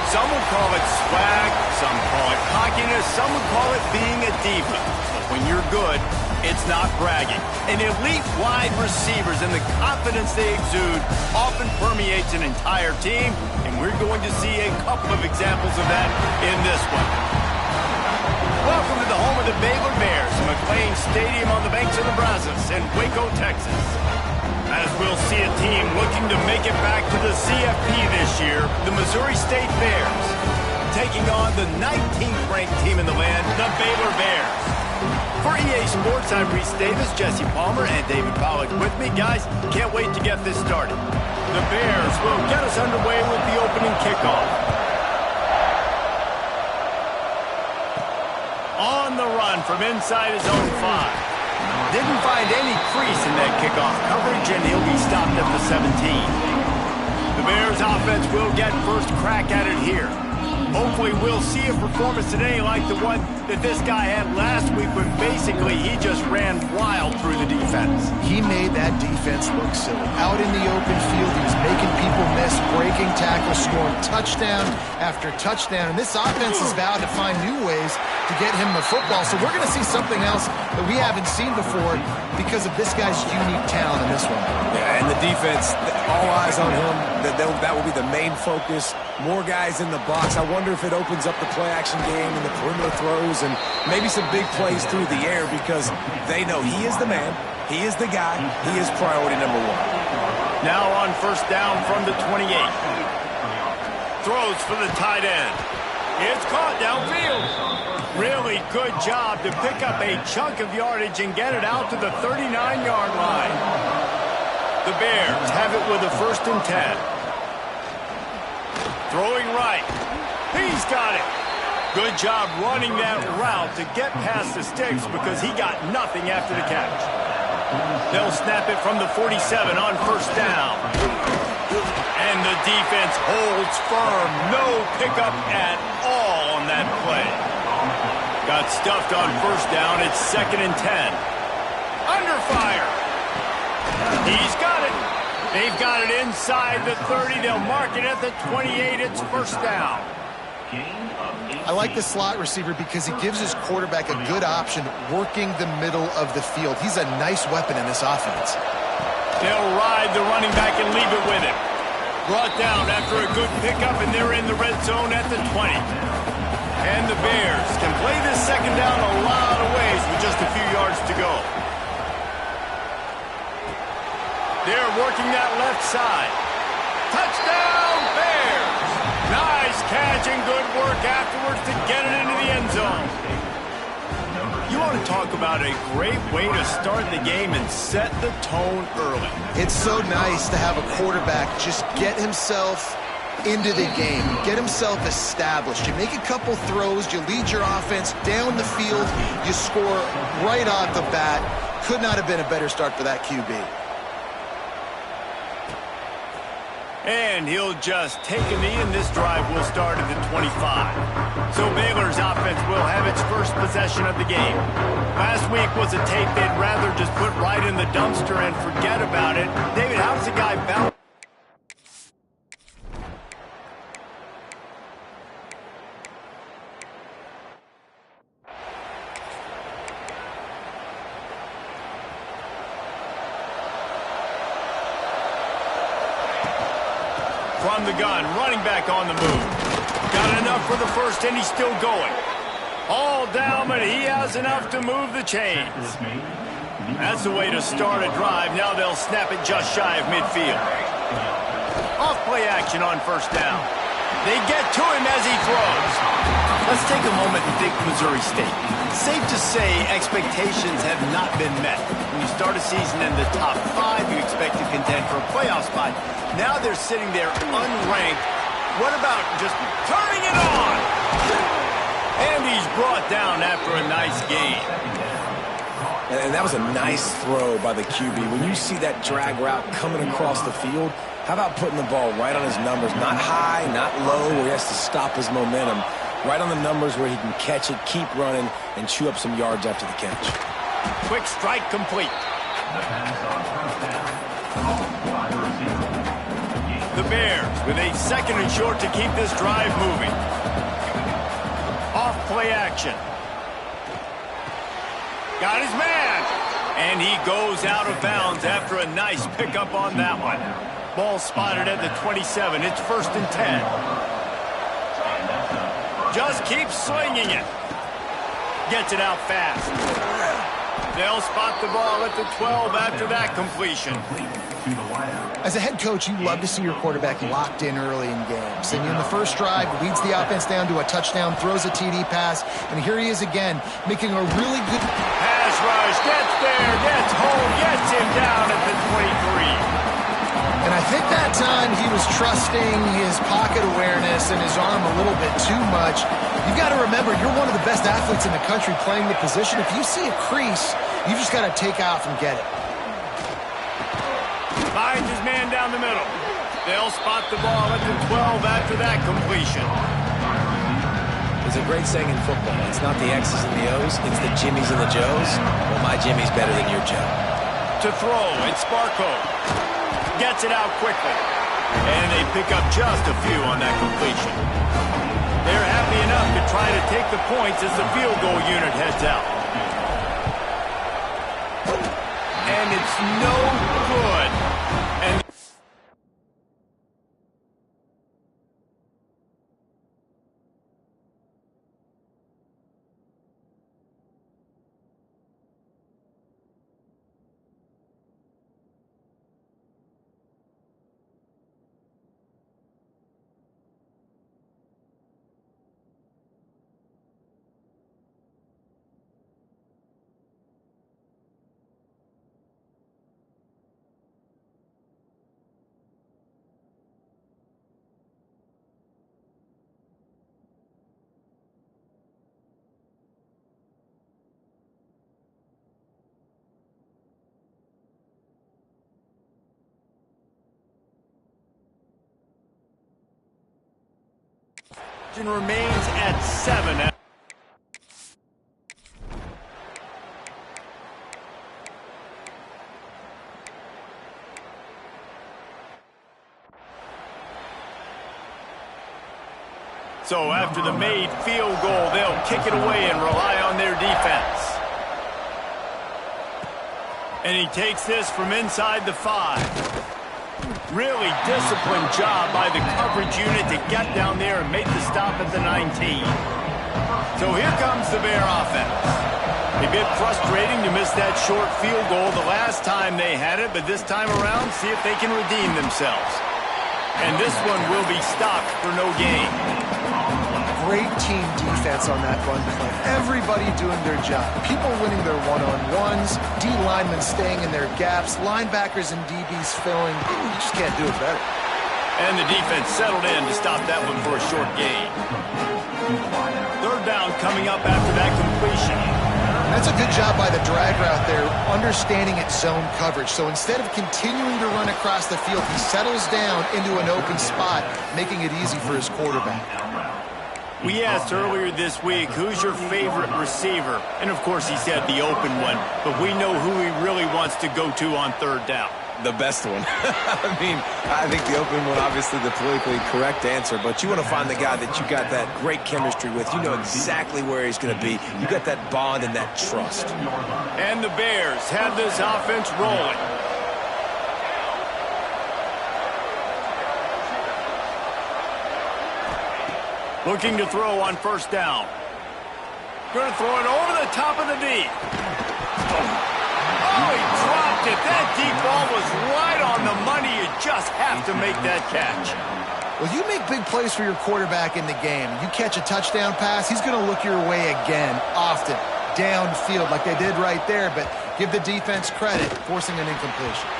Some would call it swag, some call it cockiness, some would call it being a diva. But when you're good, it's not bragging. And elite wide receivers and the confidence they exude often permeates an entire team, and we're going to see a couple of examples of that in this one. Welcome to the home of the Baylor Bears, McLean Stadium on the banks of the Brazos in Waco, Texas. As we'll see a team looking to make it back to the CFP this year, the Missouri State Bears, taking on the 19th ranked team in the land, the Baylor Bears. For EA Sports, I'm Reese Davis, Jesse Palmer, and David Pollack with me. Guys, can't wait to get this started. The Bears will get us underway with the opening kickoff. On the run from inside his own 5. Didn't find any crease in that kickoff coverage, and he'll be stopped at the 17. The Bears offense will get first crack at it here. Hopefully we'll see a performance today like the one that this guy had last week when basically he just ran wild through the defense. He made that defense look silly. Out in the open field, he was making people miss, breaking tackles, scoring touchdown after touchdown. And this offense has vowed to find new ways to get him the football. So we're going to see something else that we haven't seen before because of this guy's unique talent in this one. Yeah, and the defense, all eyes on him. That will be the main focus. More guys in the box. I wonder if it opens up the play-action game and the perimeter throws and maybe some big plays through the air because they know he is the man, he is the guy, he is priority number 1. Now on first down from the 28. Throws for the tight end. It's caught downfield. Really good job to pick up a chunk of yardage and get it out to the 39-yard line. The Bears have it with a 1st and 10. Throwing right. He's got it. Good job running that route to get past the sticks because he got nothing after the catch. They'll snap it from the 47 on first down. And the defense holds firm. No pickup at all on that play. Got stuffed on first down. It's 2nd and 10. Under fire. He's got it. They've got it inside the 30. They'll mark it at the 28. It's first down. I like the slot receiver because he gives his quarterback a good option working the middle of the field. He's a nice weapon in this offense. They'll ride the running back and leave it with him. Brought down after a good pickup, and they're in the red zone at the 20. And the Bears can play this second down a lot of ways with just a few yards to go. They're working that left side. Touchdown, Bears! Nice catch and good work afterwards to get it into the end zone. You want to talk about a great way to start the game and set the tone early. It's so nice to have a quarterback just get himself into the game, get himself established. You make a couple throws, you lead your offense down the field, you score right off the bat. Could not have been a better start for that QB. And he'll just take a knee, and this drive will start at the 25. So Baylor's offense will have its first possession of the game. Last week was a tape they'd rather just put right in the dumpster and forget about it. David, how does a guy balance? From the gun, running back on the move. Got enough for the first, and he's still going. All down, but he has enough to move the chains. That's the way to start a drive. Now they'll snap it just shy of midfield. Off play action on first down. They get to him as he throws. Let's take a moment and think Missouri State. Safe to say expectations have not been met. When you start a season in the top 5, you expect to contend for a playoff spot. Now they're sitting there unranked. What about just turning it on? And he's brought down after a nice gain. And that was a nice throw by the QB. When you see that drag route coming across the field, how about putting the ball right on his numbers? Not high, not low, where he has to stop his momentum. Right on the numbers where he can catch it, keep running, and chew up some yards after the catch. Quick strike complete. The Bears with a 2nd and short to keep this drive moving. Off play action. Got his man. And he goes out of bounds after a nice pickup on that one. Ball spotted at the 27. It's 1st and 10. Just keep slinging it. Gets it out fast. They'll spot the ball at the 12 after that completion. As a head coach, you love to see your quarterback locked in early in games. And in the first drive, leads the offense down to a touchdown, throws a TD pass, and here he is again, making a really good pass rush. Gets there, gets home, gets him down at the 23. And I think that time he was trusting his pocket awareness and his arm a little bit too much. You've got to remember, you're one of the best athletes in the country playing the position. If you see a crease, you just got to take off and get it. Finds his man down the middle. They'll spot the ball at the 12 after that completion. There's a great saying in football. It's not the X's and the O's, it's the Jimmies and the Joes. Well, my Jimmy's better than your Joe. To throw, it's Sparko. Gets it out quickly. And they pick up just a few on that completion. They're happy enough to try to take the points as the field goal unit heads out. And it's no good. And remains at 7. So after the made field goal, they'll kick it away and rely on their defense. And he takes this from inside the 5. Really disciplined job by the coverage unit to get down there and make the stop at the 19. So here comes the Bear offense. A bit frustrating to miss that short field goal the last time they had it, but this time around, see if they can redeem themselves. And this one will be stopped for no gain. Great team defense on that run play. Everybody doing their job. People winning their one-on-ones, D linemen staying in their gaps, linebackers and DBs filling. You just can't do it better. And the defense settled in to stop that one for a short gain. 3rd down coming up after that completion. That's a good job by the drag route there, understanding its zone coverage. So instead of continuing to run across the field, he settles down into an open spot, making it easy for his quarterback. We asked earlier this week, who's your favorite receiver? And, of course, he said the open one. But we know who he really wants to go to on 3rd down. The best one. I mean, I think the open one, obviously the politically correct answer, but you want to find the guy that you got that great chemistry with. You know exactly where he's going to be. You got that bond and that trust. And the Bears have this offense rolling. Looking to throw on 1st down. Going to throw it over the top of the D. Oh, he dropped it. That deep ball was right on the money. You just have to make that catch. Well, you make big plays for your quarterback in the game. You catch a touchdown pass, he's going to look your way again, often, downfield like they did right there, but give the defense credit, forcing an incompletion.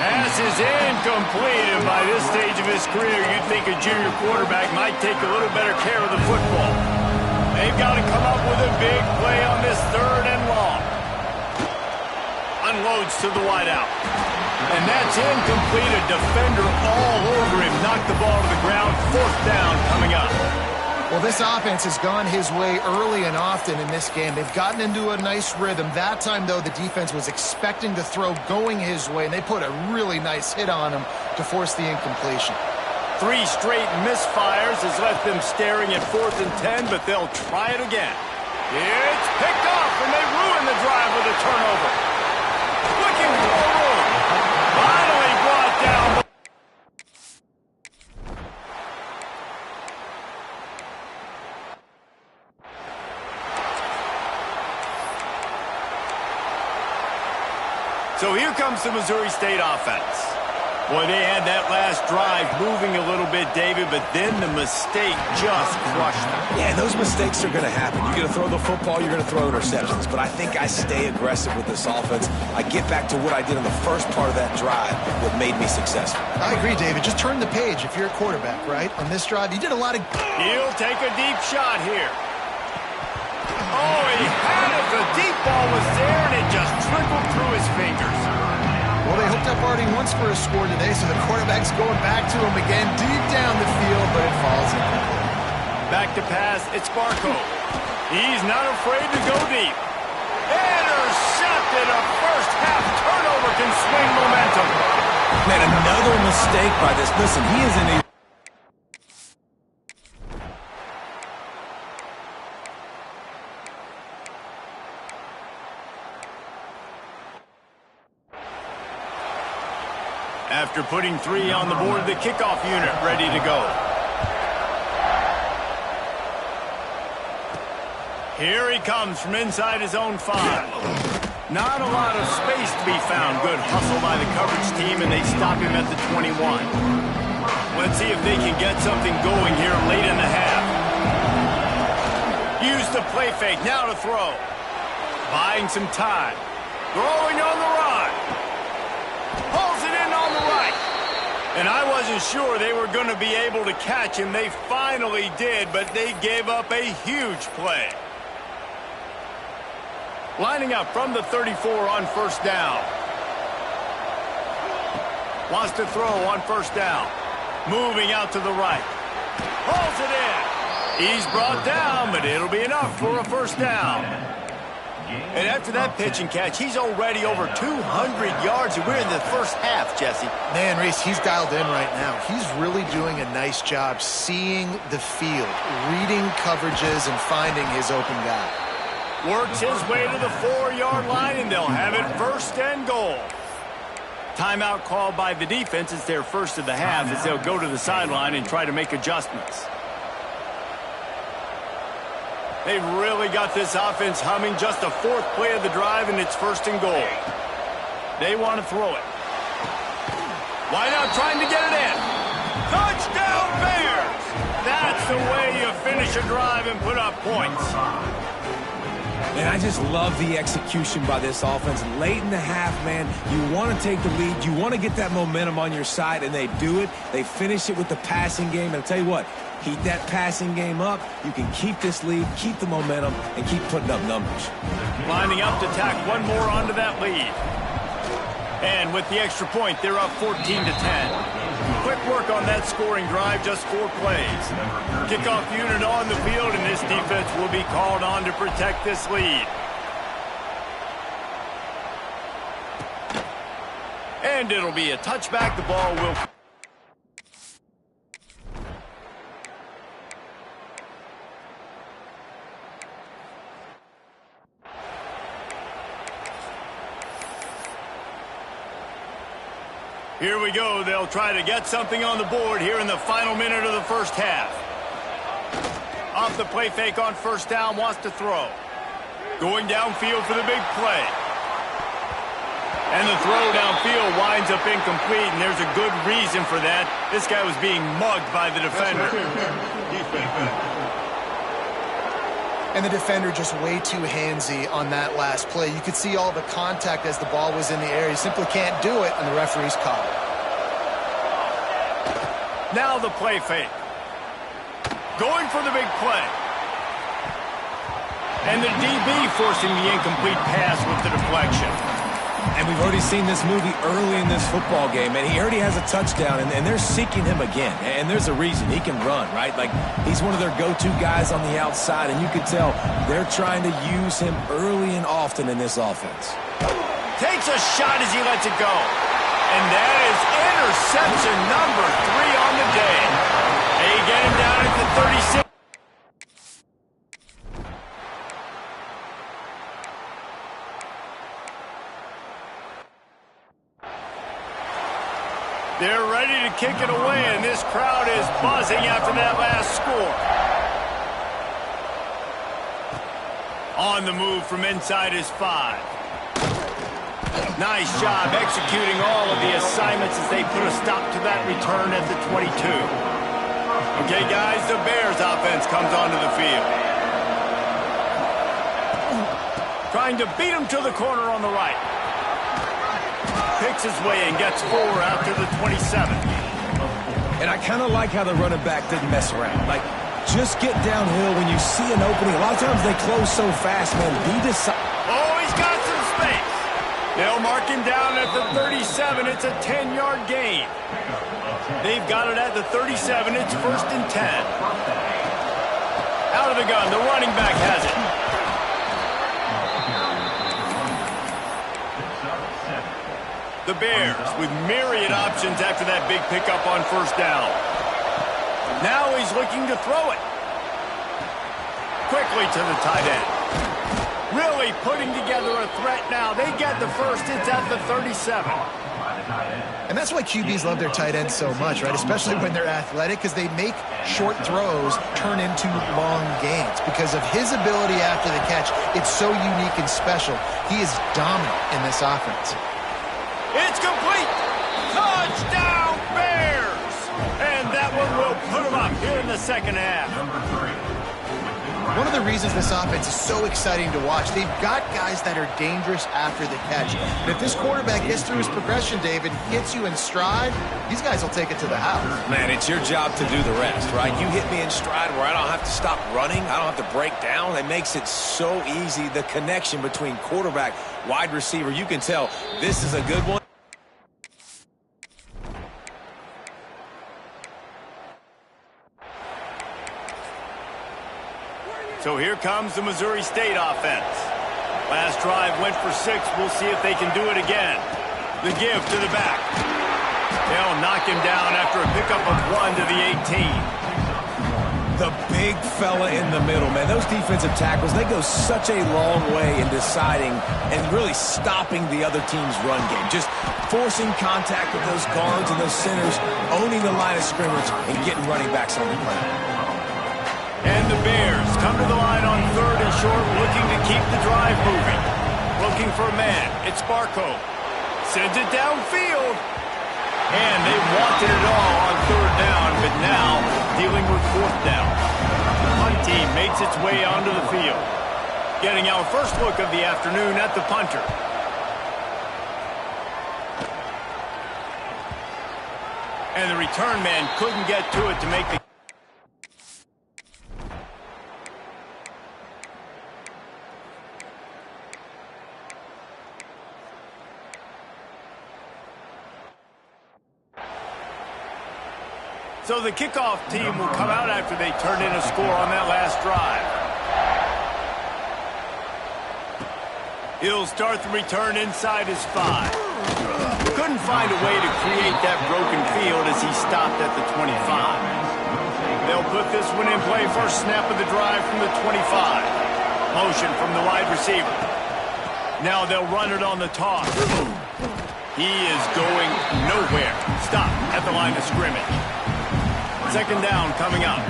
Pass is incomplete, and by this stage of his career, you'd think a junior quarterback might take a little better care of the football. They've got to come up with a big play on this 3rd and long. Unloads to the wideout. And that's incomplete. A defender all over him. Knocked the ball to the ground. 4th down coming up. Well, this offense has gone his way early and often in this game. They've gotten into a nice rhythm. That time, though, the defense was expecting the throw going his way, and they put a really nice hit on him to force the incompletion. 3 straight misfires has left them staring at 4th and 10, but they'll try it again. It's picked off, and they ruin the drive with a turnover. Looking for a room. Finally brought down. So here comes the Missouri State offense. Boy, they had that last drive moving a little bit, David, but then the mistake just crushed them. Yeah, those mistakes are going to happen. You're going to throw the football, you're going to throw interceptions. But I think I stay aggressive with this offense. I get back to what I did in the first part of that drive that made me successful. I agree, David. Just turn the page if you're a quarterback, right? On this drive, you did a lot of... He'll take a deep shot here. Oh, he had it. The deep ball was there, and it just trickled through his fingers. Well, they hooked up already once for a score today, so the quarterback's going back to him again deep down the field, but it falls in. Back to pass, it's Barco. He's not afraid to go deep. Intercepted. A first half turnover can swing momentum. Man, another mistake by this. Listen, he is in a... After putting 3 on the board, the kickoff unit ready to go. Here he comes from inside his own 5. Not a lot of space to be found. Good hustle by the coverage team, and they stop him at the 21. Let's see if they can get something going here late in the half. Use the play fake, now to throw. Buying some time. Throwing on the run. Pulls it in on the right. And I wasn't sure they were going to be able to catch him. They finally did, but they gave up a huge play. Lining up from the 34 on first down. Wants to throw on first down. Moving out to the right. Pulls it in. He's brought down, but it'll be enough for a first down. And after that pitch and catch, he's already over 200 yards, and we're in the first half, Jesse. Man, Reese, he's dialed in right now. He's really doing a nice job seeing the field, reading coverages, and finding his open guy. Works his way to the 4-yard line, and they'll have it first and goal. Timeout called by the defense. It's their first of the half as they'll go to the sideline and try to make adjustments. They've really got this offense humming. Just a 4th play of the drive, and it's first and goal. They want to throw it. Why not trying to get it in? Touchdown, Bears! That's the way you finish a drive and put up points. And I just love the execution by this offense. Late in the half, man, you want to take the lead. You want to get that momentum on your side, and they do it. They finish it with the passing game. And I'll tell you what, keep that passing game up. You can keep this lead, keep the momentum, and keep putting up numbers. Lining up to tack one more onto that lead. And with the extra point, they're up 14-10. Quick work on that scoring drive, just 4 plays. Kickoff unit on the field, and this defense will be called on to protect this lead. And it'll be a touchback. The ball will... Here we go. They'll try to get something on the board here in the final minute of the first half. Off the play fake on first down, wants to throw. Going downfield for the big play. And the throw downfield winds up incomplete, and there's a good reason for that. This guy was being mugged by the defender. And the defender just way too handsy on that last play. You could see all the contact as the ball was in the air. He simply can't do it, and the referee's caught it. Now the play fake. Going for the big play. And the DB forcing the incomplete pass with the deflection. And we've already seen this movie early in this football game, and he already has a touchdown, and they're seeking him again. And there's a reason. He can run, right? Like, he's one of their go-to guys on the outside, and you can tell they're trying to use him early and often in this offense. Takes a shot as he lets it go. And that is interception number 3 on the day. They get him down at the 36. They're ready to kick it away, and this crowd is buzzing after that last score. On the move from inside his 5. Nice job executing all of the assignments as they put a stop to that return at the 22. Okay, guys, the Bears offense comes onto the field. Trying to beat him to the corner on the right. Picks his way and gets 4 out to the 27. And I kind of like how the running back didn't mess around. Like, just get downhill when you see an opening. A lot of times they close so fast, man. Oh, he's got some space. They'll mark him down at the 37. It's a 10-yard gain. They've got it at the 37. It's 1st and 10. Out of the gun. The running back has it. The Bears with myriad options after that big pickup on 1st down. Now he's looking to throw it. Quickly to the tight end. Really putting together a threat now. They get the first. It's at the 37. And that's why QBs love their tight ends so much, right? Especially when they're athletic, because they make short throws turn into long gains. Because of his ability after the catch, it's so unique and special. He is dominant in this offense. It's complete. Touchdown, Bears. And that one will put them up here in the second half. One of the reasons this offense is so exciting to watch, they've got guys that are dangerous after the catch. And if this quarterback gets through his progression, David, hits you in stride, these guys will take it to the house. Man, it's your job to do the rest, right? You hit me in stride where I don't have to stop running. I don't have to break down. It makes it so easy. The connection between quarterback, wide receiver, you can tell this is a good one. So here comes the Missouri State offense. Last drive went for 6. We'll see if they can do it again. The give to the back. They'll knock him down after a pickup of 1 to the 18. The big fella in the middle, man. Those defensive tackles, they go such a long way in deciding and really stopping the other team's run game. Just forcing contact with those guards and those centers, owning the line of scrimmage, and getting running backs on the ground. And the Bears come to the line on 3rd and short, looking to keep the drive moving. Looking for a man. It's Barco. Sends it downfield. And they wanted it all on 3rd down, but now dealing with 4th down. The punt team makes its way onto the field. Getting our first look of the afternoon at the punter. And the return man couldn't get to it to make the So the kickoff team will come out after they turn in a score on that last drive. He'll start the return inside his 5. Couldn't find a way to create that broken field as he stopped at the 25. They'll put this one in play. First snap of the drive from the 25. Motion from the wide receiver. Now they'll run it on the toss. He is going nowhere. Stop at the line of scrimmage. Second down coming up.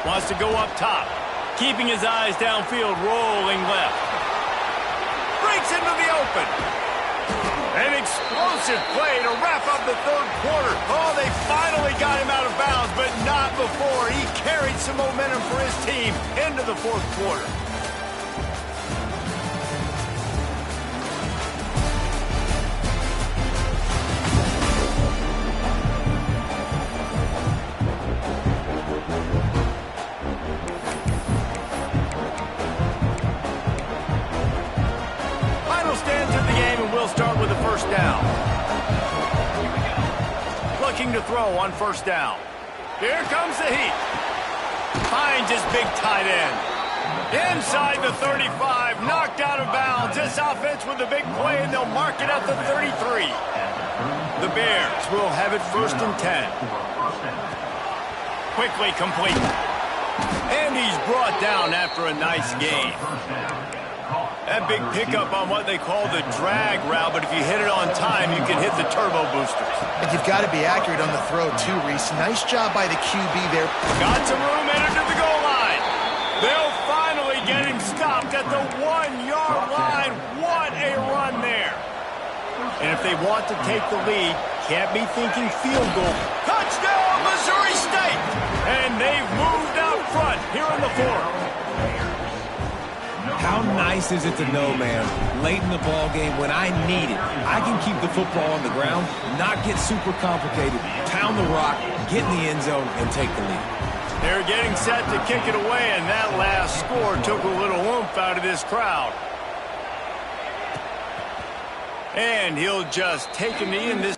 Wants to go up top. Keeping his eyes downfield, rolling left. Breaks into the open. An explosive play to wrap up the 3rd quarter. Oh, they finally got him out of bounds, but not before. He carried some momentum for his team into the 4th quarter. Start with the 1st down. Looking to throw on 1st down. Here comes the heat. Finds his big tight end. Inside the 35, knocked out of bounds. This offense with a big play, and they'll mark it at the 33. The Bears will have it 1st and 10. Quickly complete. And he's brought down after a nice gain. That big pickup on what they call the drag route, but if you hit it on time, you can hit the turbo boosters. But you've got to be accurate on the throw, too, Reese. Nice job by the QB there. Got some room headed to the goal line. They'll finally get him stopped at the 1-yard line. What a run there. And if they want to take the lead, can't be thinking field goal. Touchdown, Missouri State! And they've moved out front here in the 4th. How nice is it to know, man, late in the ball game when I need it, I can keep the football on the ground, not get super complicated, pound the rock, get in the end zone, and take the lead. They're getting set to kick it away, and that last score took a little oomph out of this crowd. And he'll just take a knee in this.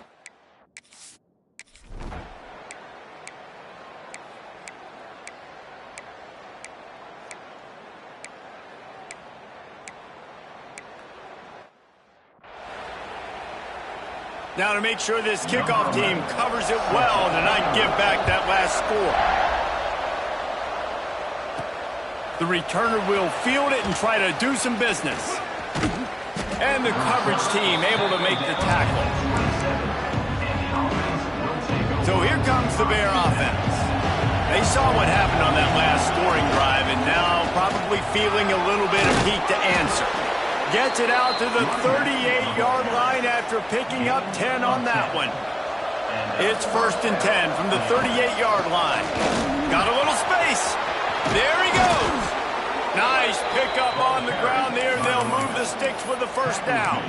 Now to make sure this kickoff team covers it well to not give back that last score. The returner will field it and try to do some business. And the coverage team able to make the tackle. So here comes the Bear offense. They saw what happened on that last scoring drive and now probably feeling a little bit of heat to answer. Gets it out to the 38-yard line after picking up 10 on that one. It's 1st and 10 from the 38-yard line. Got a little space. There he goes. Nice pickup on the ground there. They'll move the sticks for the 1st down.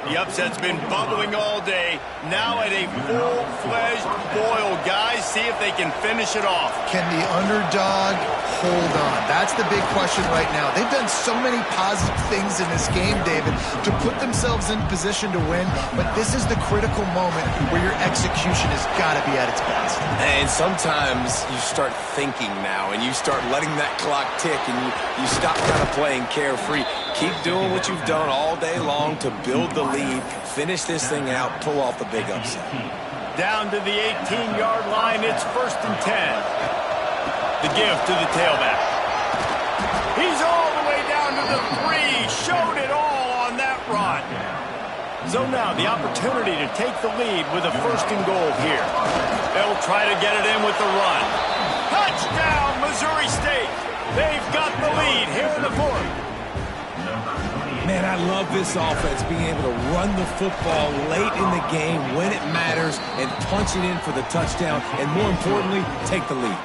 The upset's been bubbling all day. Now at a full-fledged boil. Guys, see if they can finish it off. Can the underdog hold on? That's the big question right now. They've done so many positive things in this game, David, to put themselves in position to win, but this is the critical moment where your execution has got to be at its best. And sometimes you start thinking now, and you start letting that clock tick, and you stop kind of playing carefree. Keep doing what you've done all day long to build the lead, finish this thing out, pull off the big upset. Down to the 18-yard line, it's 1st and 10. The give to the tailback. He's all the way down to the 3. Showed it all on that run. So now the opportunity to take the lead with a 1st and goal here. They'll try to get it in with the run. Touchdown, Missouri State. They've got the lead here in the 4th. Man, I love this offense, being able to run the football late in the game when it matters and punch it in for the touchdown, and more importantly, take the lead.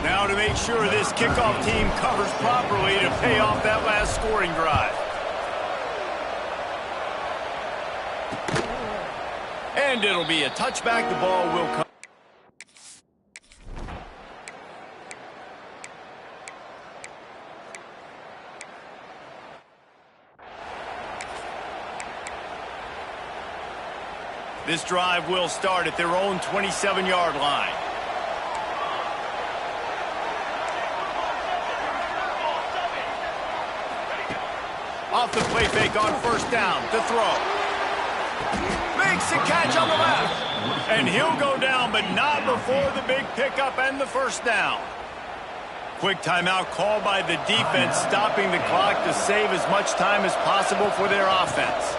Now to make sure this kickoff team covers properly to pay off that last scoring drive. And it'll be a touchback. The ball will come. This drive will start at their own 27-yard line. Off the play fake on 1st down to throw. Makes the catch on the left. And he'll go down, but not before the big pickup and the 1st down. Quick timeout called by the defense, stopping the clock to save as much time as possible for their offense.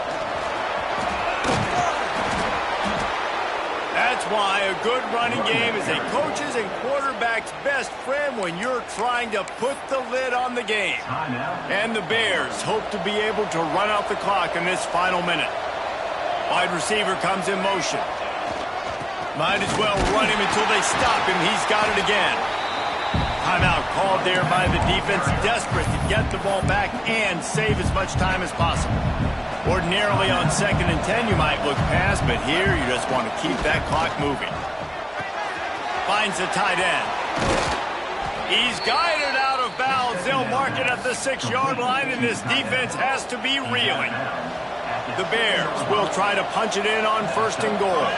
That's why a good running game is a coach's and quarterback's best friend when you're trying to put the lid on the game. And the Bears hope to be able to run out the clock in this final minute. Wide receiver comes in motion. Might as well run him until they stop him. He's got it again. Timeout called there by the defense, desperate to get the ball back and save as much time as possible. Ordinarily on 2nd and 10, you might look past, but here you just want to keep that clock moving. Finds the tight end. He's guided out of bounds. They'll mark it at the 6-yard line, and this defense has to be reeling. The Bears will try to punch it in on 1st and goal.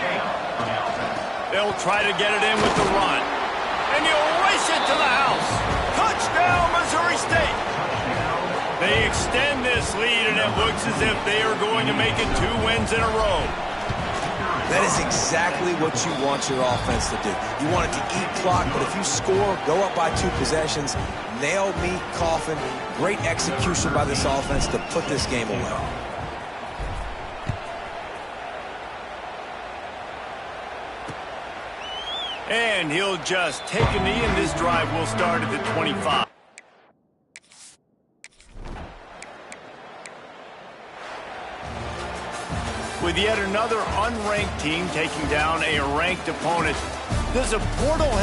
They'll try to get it in with the run. And he'll race it to the house. Touchdown, Missouri State. They extend this lead, and it looks as if they are going to make it 2 wins in a row. That is exactly what you want your offense to do. You want it to eat clock, but if you score, go up by 2 possessions, nail meat coffin, great execution by this offense to put this game away. And he'll just take a knee, and this drive will start at the 25. With yet another unranked team taking down a ranked opponent, does a portal